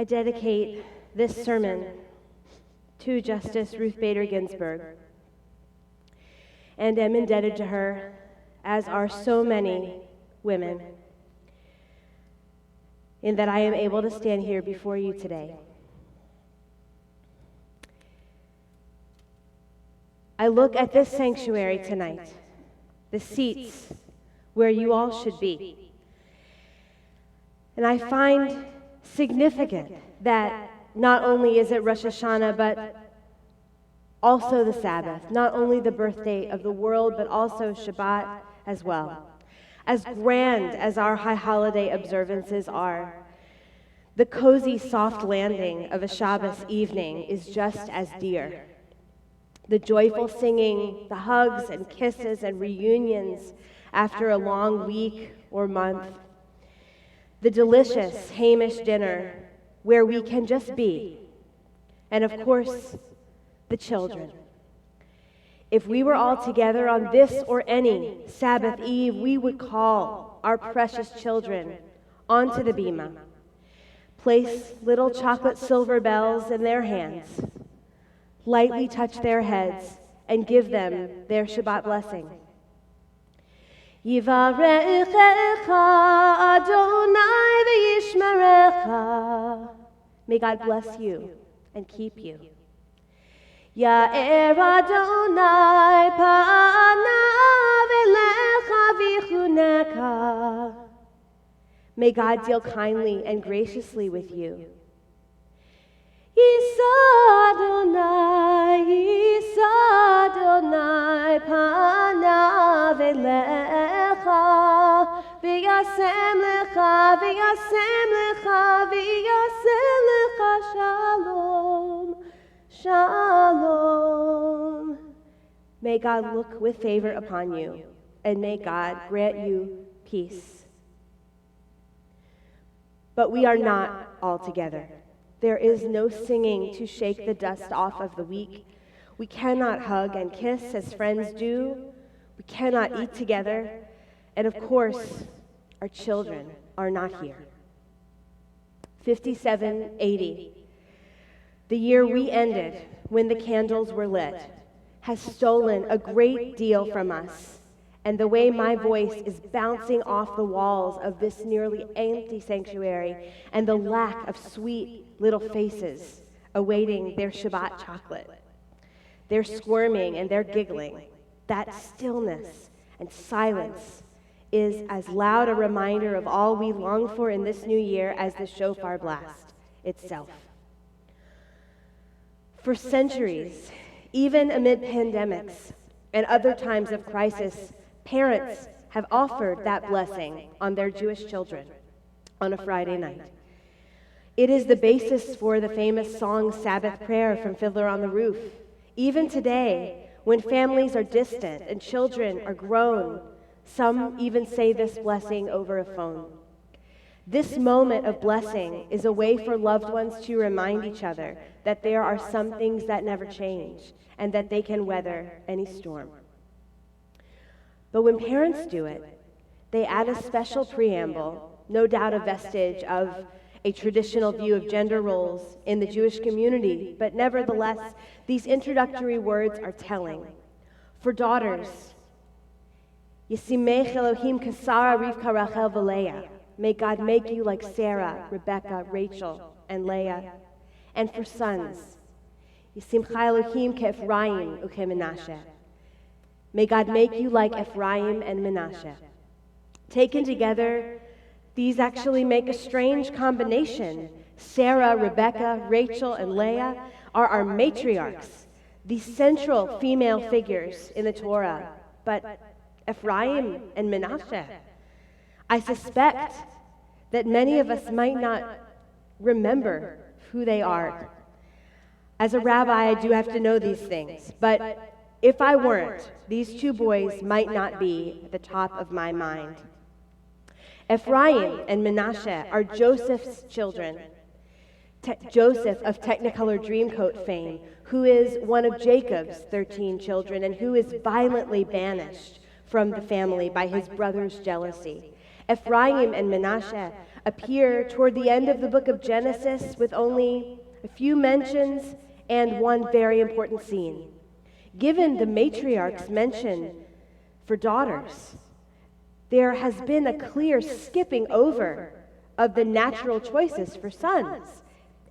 I dedicate this sermon to Justice Ruth Bader Ginsburg and am indebted to her, as are so many women, in that I am able to stand here before you today. I look at this sanctuary tonight, the seats where you all should be, and I find significant that not only is it Rosh Hashanah, but also the Sabbath, not only the birthday of the world, but also Shabbat as well. As grand as our high holiday observances are, the cozy, soft landing of a Shabbos evening is just as dear. The joyful singing, the hugs and kisses and reunions after a long week or month, the delicious Hamish dinner where we can just be, and of course, the children. If we were all together on this or any Sabbath Eve, we would call our precious children onto the bima, place little chocolate silver bells in their hands, lightly touch their heads, and give them their Shabbat blessing. Yivarechecha Adonai v'yishmerecha. May God bless you and keep you. Ya'er Adonai panav elecha v'chuneka. May God deal kindly and graciously with you. Yisa Adonai panav elecha v'yasem lecha shalom. Shalom. May God look with favor upon you, and may God grant you peace. But we are not all together. There is no singing to shake the dust off of the week. We cannot hug and kiss as friends do. We cannot eat together. And of course, our children are not here. 5780, the year we ended when the candles were lit, has stolen a great deal from us. And the way my voice is bouncing off the walls of this nearly empty sanctuary, and the lack of sweet little faces awaiting their Shabbat chocolate. They're squirming and they're giggling. That stillness and silence is as loud a reminder of all we long for in this new year as the shofar blast itself. For centuries, even amid pandemics and other times of crisis, parents have offered that blessing on their Jewish children on a Friday night. It is the basis for the famous song Sabbath Prayer from Fiddler on the Roof. Even today, when families are distant and children are grown, some even say this blessing over a phone. This moment of blessing is a way for loved ones to remind each other that there are some things that never change and that they can weather any storm. But when parents do it, they add a special preamble, no doubt a vestige of a traditional view of gender roles in the Jewish community, but nevertheless, these introductory words are telling. For daughters, Yisimech Elohim kasara Rivka Rachel v'Leah. May God make you like Sarah, Rebecca, Rachel, and Leah. And for sons, Yisimcha Elohim ke'Ephraim u'ke'Menashe. May God make you like Ephraim and Menashe. Taken together, these actually make a strange combination. Sarah, Rebecca, Rachel, and Leah are our matriarchs, the central female figures in the Torah. But Ephraim and Menashe, I suspect that many of us might not remember who they are. As a rabbi, I do have to know these things, but if I weren't, these two boys might not be at the top of my mind. Ephraim and Menashe are Joseph's children. Joseph of Technicolor Dreamcoat fame, who is one of Jacob's 13 children and who is violently banished from the family by his brother's jealousy. Ephraim and Menashe appear toward the end of the book of Genesis with only a few mentions and one very important scene. Given the matriarch's mention for daughters, there has been a clear skipping over of the natural choices for sons.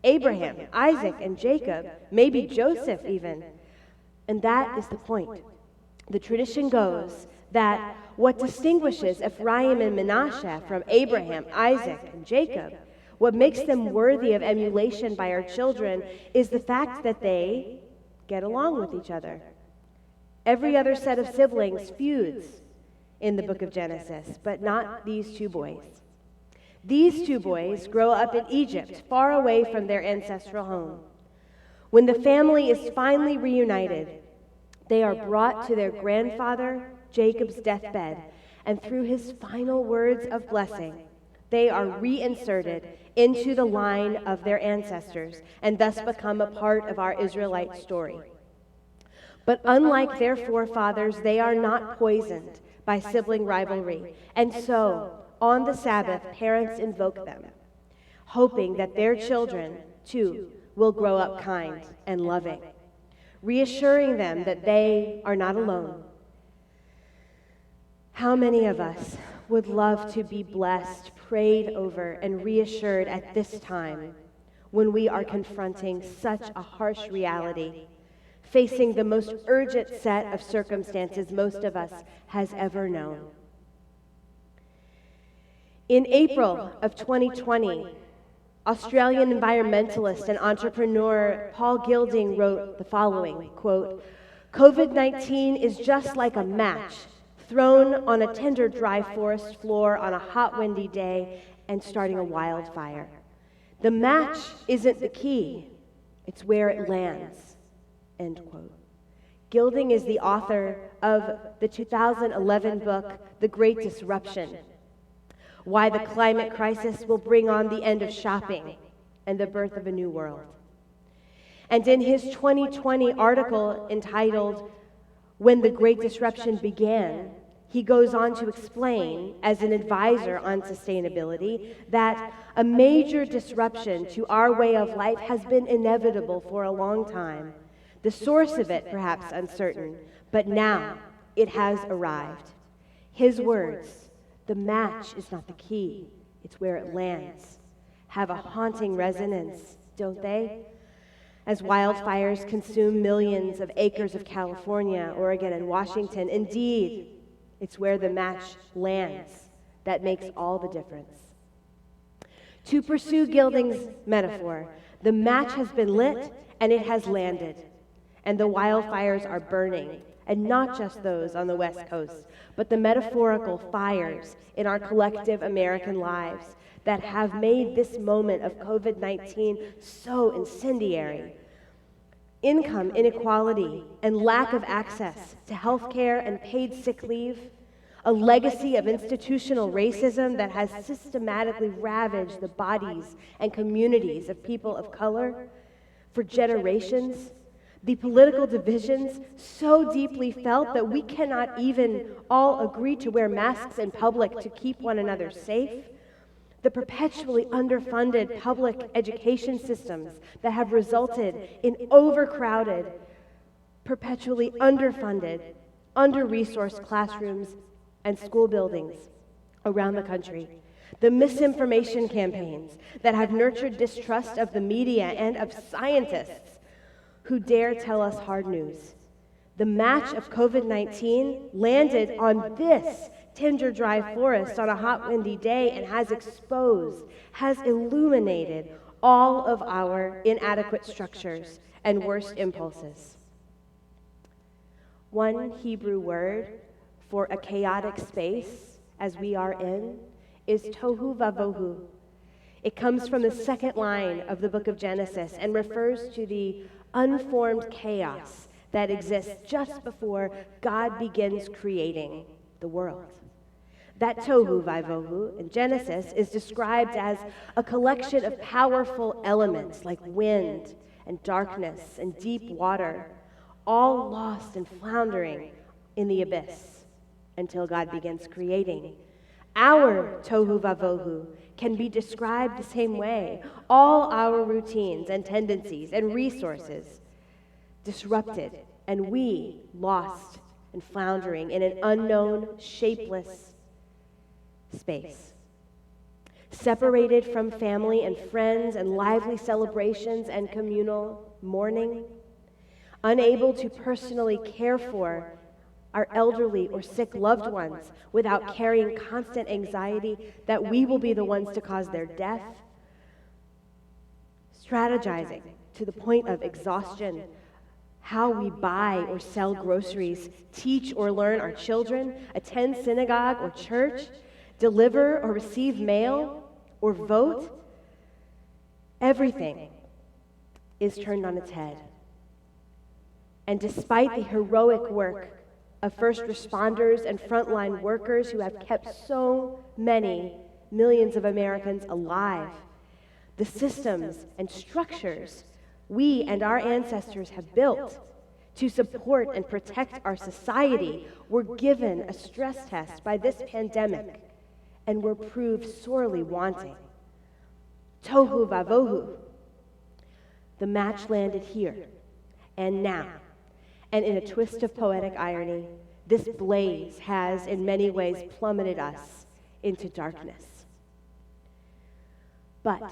Abraham, Isaac, and Jacob, maybe Joseph even. And that is the point. The tradition goes that what distinguishes Ephraim and Manasseh from Abraham, Isaac, and Jacob, what makes them worthy of emulation by our children, is the fact that they get along with each other. Every other set of siblings feuds in the book of Genesis, but not these two boys. These two boys grow up in Egypt, far away from their ancestral home. When the family is finally reunited, they are brought to their grandfather, Jacob's deathbed, and through his final words of blessing, they are reinserted into the line of their ancestors and thus become a part of our Israelite story. But unlike their forefathers, they are not poisoned by sibling rivalry, and so, on the Sabbath, parents invoke them, hoping that their children, too, will grow up kind and loving, reassuring them that they are not alone. How many of us would love to be blessed, prayed over, and reassured at this time when we are confronting such a harsh reality, facing the most urgent set of circumstances most of us has ever known? In April of 2020, Australian environmentalist and entrepreneur Paul Gilding wrote the following, quote, "COVID-19 is just like a match thrown on a tender, dry forest floor on a hot, windy day and starting a wildfire. The match isn't the key, it's where it lands," end quote. Gilding is the author of the 2011 book, The Great Disruption: Why the Climate Crisis Will Bring on the End of Shopping and the Birth of a New World. And in his 2020 article entitled When the Great Disruption Began, he goes on to explain, as an advisor on sustainability, that a major disruption to our way of life has been inevitable for a long time. The source of it, perhaps uncertain, but now it has arrived. His words, "The match is not the key, it's where it lands," have a haunting resonance, don't they? As wildfires consume millions of acres of California, Oregon, and Washington, indeed, it's where the match lands that makes all the difference. To pursue Gilding's metaphor, the match has been lit and it has landed, and the wildfires are burning, and not just those on the West Coast, but the metaphorical fires in our collective American lives that have made this moment of COVID-19 so incendiary. Income inequality and lack of access to health care and paid sick leave, a legacy of institutional racism that has systematically ravaged the bodies and communities of people of color for generations, the political divisions so deeply felt that we cannot even all agree to wear masks in public to keep one another safe, the perpetually underfunded public education systems that have resulted in overcrowded, perpetually underfunded, under-resourced classrooms and school buildings around the country, the misinformation campaigns that have nurtured distrust of the media and of scientists who dare tell us hard news. The match of COVID-19 landed on this tender, dry forest on a hot, windy day and has exposed, has illuminated all of our inadequate structures and worst impulses. One Hebrew word for a chaotic space, as we are in, is tohu vavohu. It comes from the second line of the book of Genesis and refers to the unformed chaos that exists just before God begins creating the world. That tohu vavohu in Genesis is described as a collection of powerful elements like wind and darkness and deep water, all lost and floundering in the abyss until God begins creating Our tohu vavohu can be described the same way. All our routines and tendencies and resources disrupted, and we lost and floundering in an unknown, shapeless space. Separated from family and friends and lively celebrations and communal mourning, unable to personally care for our elderly or sick loved ones without carrying constant anxiety that we will be the ones to cause their death, strategizing to the point of exhaustion how we buy or sell groceries, teach or learn our children, attend synagogue or church, deliver or receive mail or vote. Everything is turned on its head. And despite the heroic work of first responders and frontline workers who have kept so many millions of Americans alive, the systems and structures we and our ancestors have built to support and protect our society were given a stress test by this pandemic and were proved sorely wanting. Tohu vavohu. The match landed here and now. And in a twist of poetic irony, this blaze has in many ways plummeted us into darkness. But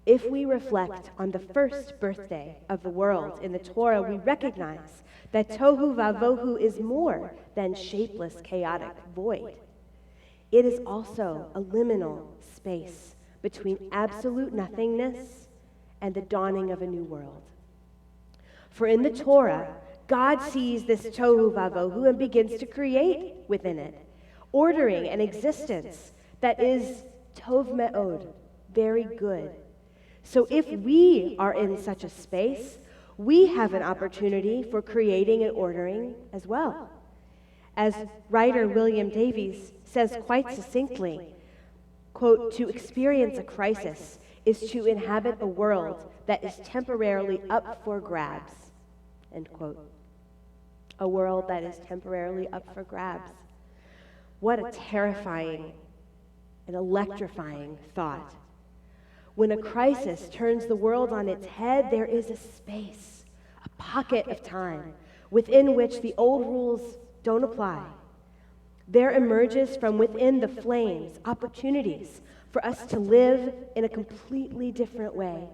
if we reflect on the first birthday of the world in the Torah, we recognize that tohu vavohu is more than shapeless, chaotic void. It is also a liminal space between absolute nothingness and the dawning of a new world. For in the Torah, God sees this tohu vavohu and begins to create within it, ordering an existence that is tov me'od, very good. So if we are in such a space, we have an opportunity for creating and ordering as well. As writer William Davies says quite succinctly, quote, "To experience a crisis is to inhabit a world that is temporarily up for grabs," end quote. A world that is temporarily up for grabs. What a terrifying and electrifying thought. When a crisis turns the world on its head, there is a space, a pocket of time within which the old rules don't apply. There emerges from within the flames opportunities for us to live in a completely different way.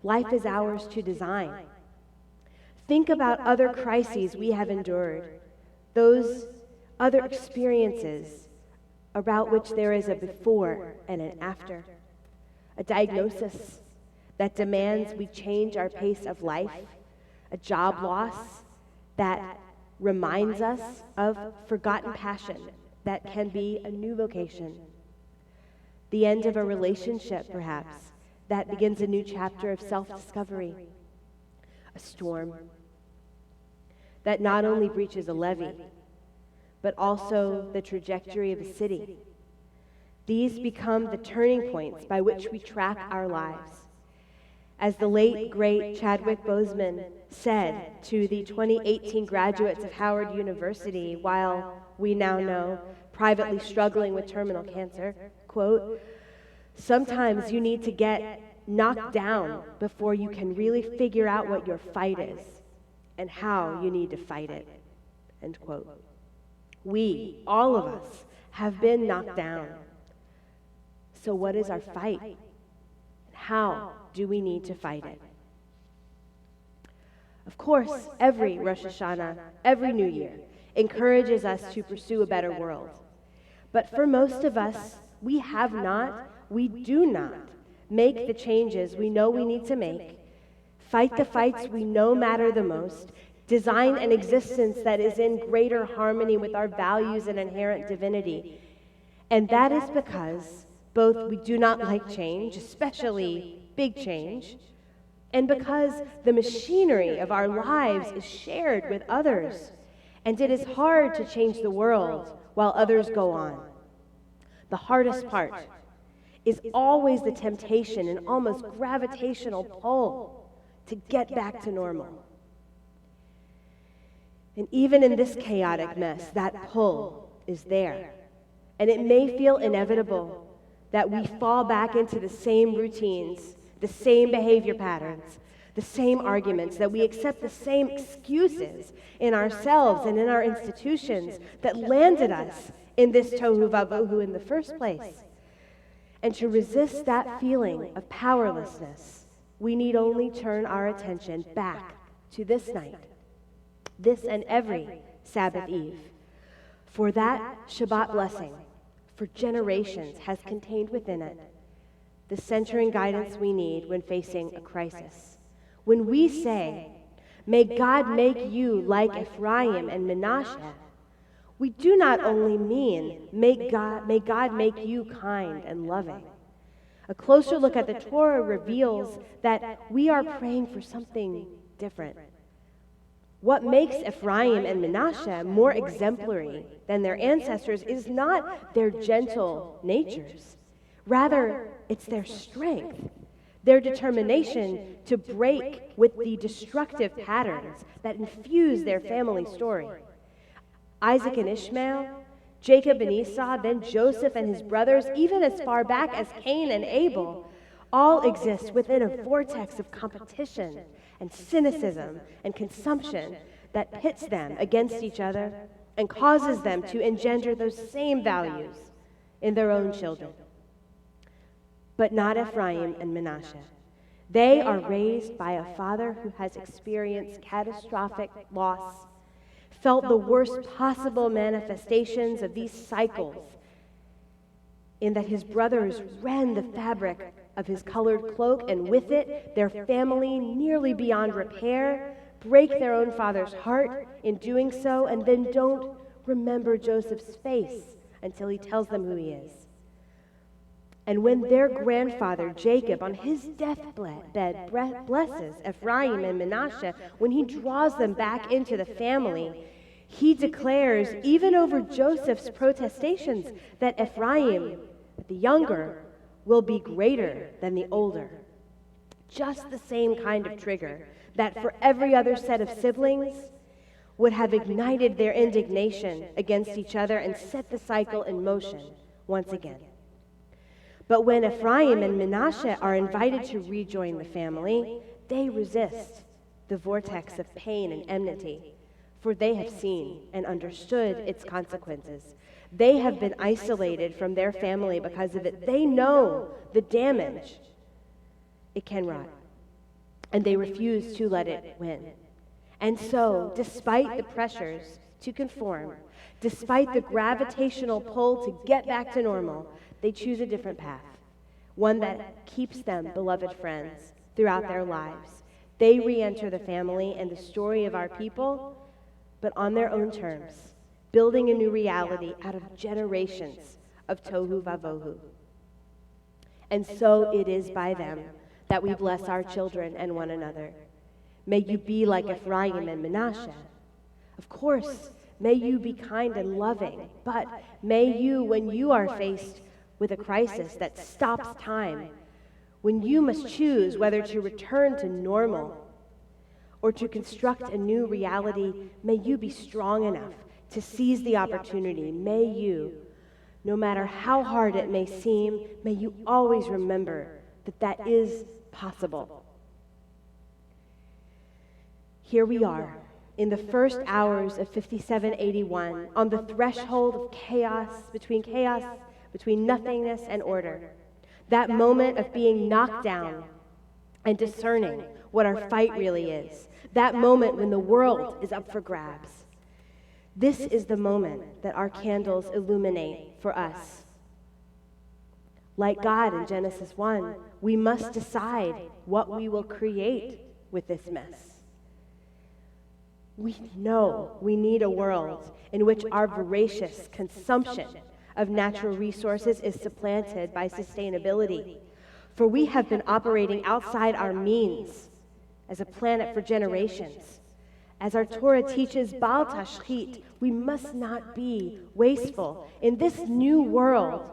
Life is ours to design. Think about other crises we have endured, those other experiences about which there is a before and an after. A diagnosis that demands we change our pace of life, a job loss that reminds us of forgotten passion that can be a new vocation, the end of a relationship, perhaps, that begins a new chapter of self-discovery, a storm that not only breaches a levee, but also the trajectory of a city. These become the turning points by which we track our lives. As the late, great Chadwick Boseman said to the 2018 graduates of Howard University, while we now know privately struggling with terminal cancer, quote, "Sometimes you need to get knocked down before you can really figure out what your fight is and how you need to fight it," end quote. We, all of us, have been knocked down. So what is our fight? How do we need to fight it? Of course, every Rosh Hashanah, every New Year, encourages us to pursue a better world. But for most of us, we do not make the changes we know we need to make, fight the fights we know matter the most, design an existence that is in greater harmony with our values and inherent divinity. And that is because both we do not like change, especially big change, and because the machinery of our lives is shared with others, and it is hard to change the world while others go on. The hardest part is always the temptation and almost gravitational pull to get back to normal. And even in this chaotic mess, that pull is there. And it may feel inevitable that we fall back into the same routines, the same behavior patterns, the same arguments, that we accept the same excuses in ourselves and in our institutions that landed us in this tohu vavohu in the first place. And to resist that feeling of powerlessness, we need only turn our attention back to this night, this and every Sabbath Eve. For that Shabbat blessing for generations has contained within it the centering guidance we need when facing a crisis. When we say, "May God make you like Ephraim and Manasseh," we do not only mean, may God make you kind and loving. A closer look at the Torah reveals that we are praying for something different. What makes Ephraim and Manasseh more exemplary than their ancestors is not their gentle natures. Rather, it's their strength, their determination to break with the destructive patterns that infuse their family story. Isaac and Ishmael, Jacob and Esau, then Joseph and his brothers, even as far back as Cain and Abel, all exist within a vortex of competition and cynicism and consumption that pits them against each other and causes them to engender those same values in their own children. But not Ephraim and Manasseh. They are raised by a father who has experienced catastrophic loss, felt the worst possible manifestations of these cycles, in that his brothers rend the fabric of his colored cloak, and with it, their family, nearly beyond repair, break their own father's heart in doing so, and then don't remember Joseph's face until he tells them who he is. And when their grandfather, Jacob, on his deathbed blesses Ephraim and Manasseh, when he draws them back into the family, he declares, even over Joseph's protestations, that Ephraim, the younger, will be greater than the older. Just the same kind of trigger that for every other set of siblings would have ignited their indignation against each other and set the cycle in motion once again. But when Ephraim and Manasseh are invited to rejoin the family, they resist the vortex of pain and enmity, for they have seen and understood its consequences. They have been isolated from their family because of it. They know the damage it can wrought, and they refuse to let it win. And so, despite the pressures to conform, despite the gravitational pull to get back to normal, they choose a different path, one that keeps them beloved friends throughout their lives. They re-enter the family and the story of our people, but on their own terms, building a new reality out of generations of tohu vavohu. And so it is by them that we bless our children and one another. May you be like Ephraim and Manasseh. Of course, may you be kind and loving, but may you, when you are faced with a crisis that stops time, when you must choose whether to return to normal or to construct a new reality, may you be strong enough to seize the opportunity. May you, no matter how hard it may seem, may you always remember that that is possible. Here we are, in the first hours of 5781, on the threshold of chaos, between nothingness and order. That moment of being knocked down and discerning what our fight really is. That moment when the world is up for grabs. This is the moment that our candles illuminate for us. Like God in Genesis 1, we must decide what we will create with this mess. We know we need a world in which our voracious consumption of natural resources is supplanted by sustainability. For we have been operating outside our means as a planet for generations. As our Torah teaches, Bal Tashchit, we must not be wasteful. In this new world,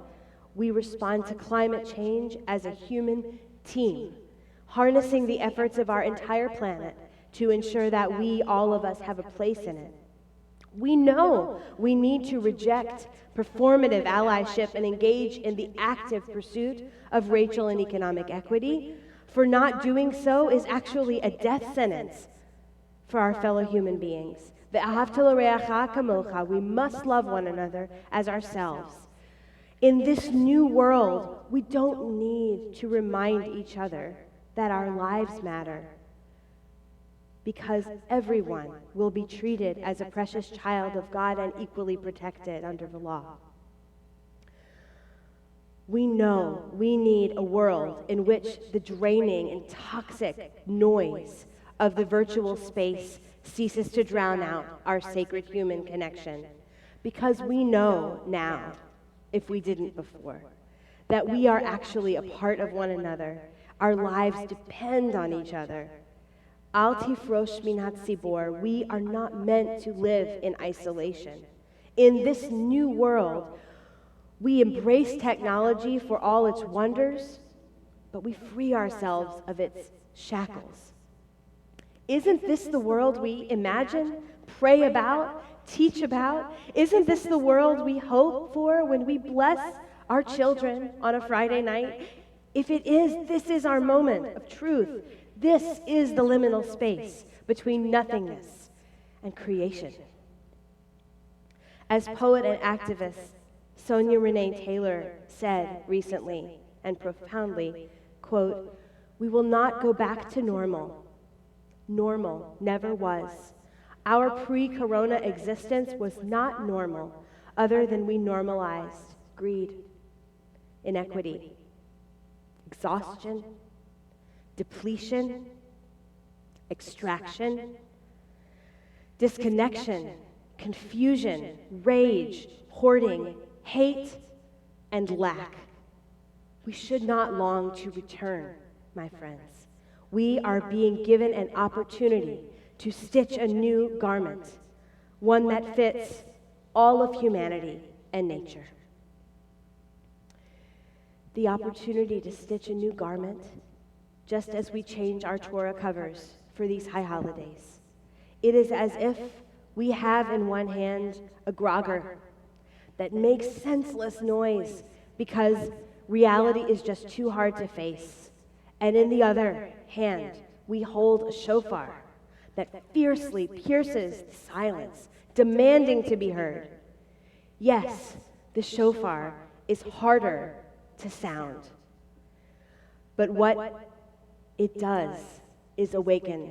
we respond to climate change as a human team, harnessing the efforts of our entire planet to ensure that we, all of us, have a place in it. We know we need to reject performative allyship and engage in the active pursuit of racial and economic equity. For not doing so is actually a death sentence for our fellow human beings. Ve'ahavta l'reacha kamocha, we must love one another as ourselves. In this new world, we don't need to remind each other that our lives matter, because everyone will be treated as a precious child of God and equally protected under the law. We know we need a world in which the draining and toxic noise of the virtual space ceases to drown out our sacred human connection, because we know now, if we didn't before, that we are actually a part of one another. Our lives depend on each other. Al tifrosh min hatzibor, we are not meant to live in isolation. In this new world, we embrace technology for all its wonders, but we free ourselves of its shackles. Isn't this the world we imagine, pray about, teach about? Isn't this the world we hope for when we bless our children on a Friday night? If it is, this is our moment of truth. This is the liminal space between nothingness and creation. As poet and activist Sonia Renee Taylor said recently and profoundly, quote, "We will not go back to normal. Normal never was. Our pre-corona existence was not normal, other than we normalized greed, inequity, exhaustion, depletion, extraction, disconnection, confusion, rage, hoarding, hate, and lack. We should not long to return, my friends. We are being given an opportunity to stitch a new garment, one that fits all of humanity and nature." The opportunity to stitch a new garment, just as we change our Torah covers for these high holidays. It is as if we have in one hand a grogger that makes senseless noise because reality is just too hard to face. And in the other hand, we hold a shofar that fiercely pierces the silence, demanding to be heard. Yes, the shofar is harder to sound, but what it does is awaken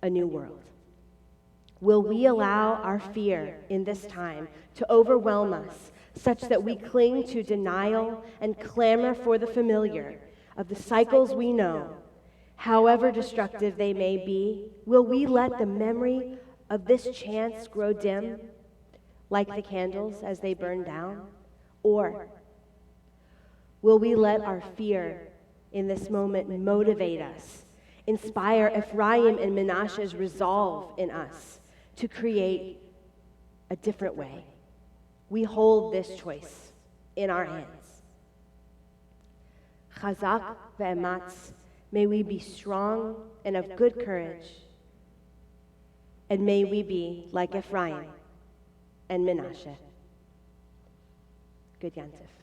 a new world. Will we allow our fear in this time to overwhelm us such that we cling to denial and clamor for the familiar of the cycles we know, however destructive they may be? Will we let the memory of this chance grow dim, like the candles as they burn down? Or will we let our fear in this moment motivate us, inspire Ephraim and Menashe's resolve in us to create a different way? We hold this choice in our hands. Chazak ve'ematz, may we be strong and of good courage, and may we be like Ephraim and Menashe. Good Yantif.